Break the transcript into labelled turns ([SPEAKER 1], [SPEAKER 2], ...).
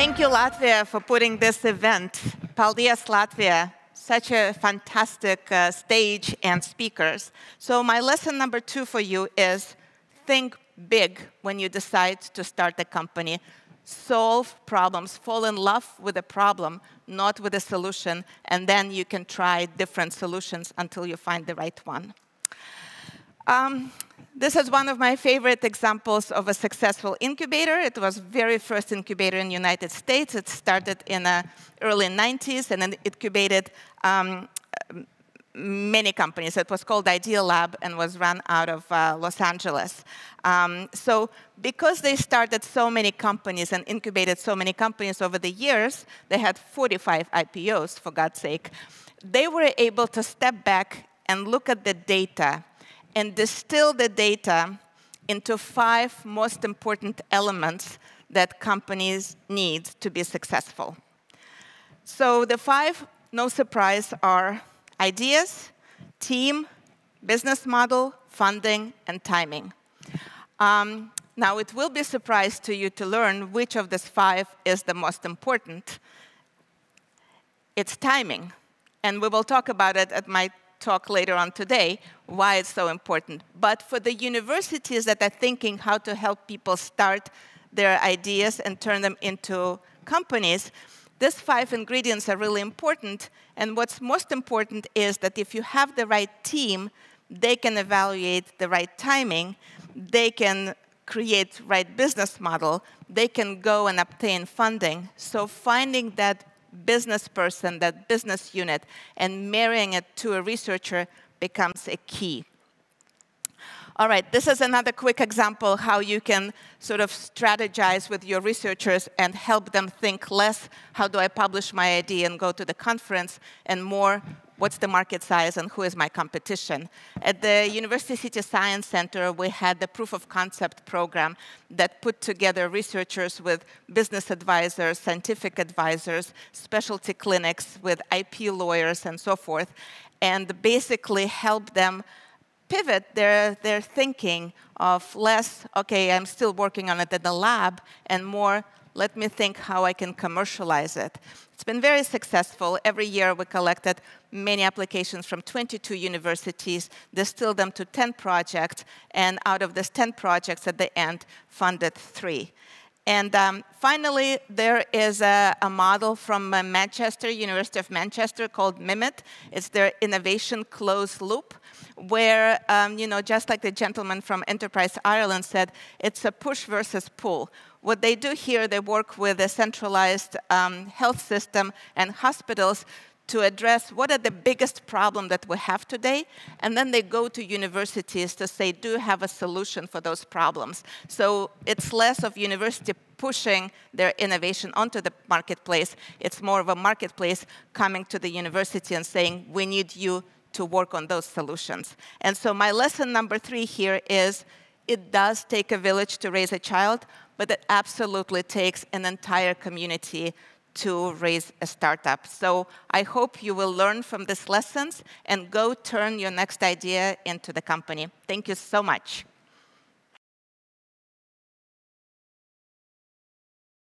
[SPEAKER 1] Thank you, Latvia, for putting this event. Paldies, Latvia. Such a fantastic stage and speakers. So my lesson number 2 for you is think big when you decide to start a company. Solve problems. Fall in love with a problem, not with a solution. And then you can try different solutions until you find the right one. This is one of my favorite examples of a successful incubator. It was the very first incubator in the United States. It started in the early 90s, and then it incubated many companies. It was called Ideal Lab and was run out of Los Angeles. So because they started so many companies and incubated so many companies over the years, they had 45 IPOs, for God's sake. They were able to step back and look at the data and distill the data into 5 most important elements that companies need to be successful. So the 5, no surprise, are ideas, team, business model, funding, and timing. Now, it will be a surprise to you to learn which of these 5 is the most important. It's timing. And we will talk about it at my talk later on today, why it's so important. But for the universities that are thinking how to help people start their ideas and turn them into companies, these 5 ingredients are really important. And what's most important is that if you have the right team, they can evaluate the right timing, they can create the right business model, they can go and obtain funding. So finding that business person, that business unit, and marrying it to a researcher becomes a key. All right, this is another quick example how you can sort of strategize with your researchers and help them think less, how do I publish my idea and go to the conference, and more, what's the market size and who is my competition. At the University City Science Center, we had the proof of concept program that put together researchers with business advisors, scientific advisors, specialty clinics with IP lawyers and so forth, and basically help them pivot their thinking of less, OK, I'm still working on it at the lab, and more, let me think how I can commercialize it. It's been very successful. Every year we collected many applications from 22 universities, distilled them to 10 projects, and out of these 10 projects at the end, funded 3. And finally, there is a model from Manchester, University of Manchester, called MIMIT. It's their innovation closed loop, where, just like the gentleman from Enterprise Ireland said, it's a push versus pull. What they do here, they work with a centralized health system and hospitals to address what are the biggest problems that we have today, and then they go to universities to say, do you have a solution for those problems? So it's less of university pushing their innovation onto the marketplace. It's more of a marketplace coming to the university and saying, we need you to work on those solutions. And so my lesson number 3 here is, it does take a village to raise a child, but it absolutely takes an entire community to raise a startup. So I hope you will learn from these lessons and go turn your next idea into the company. Thank you so much.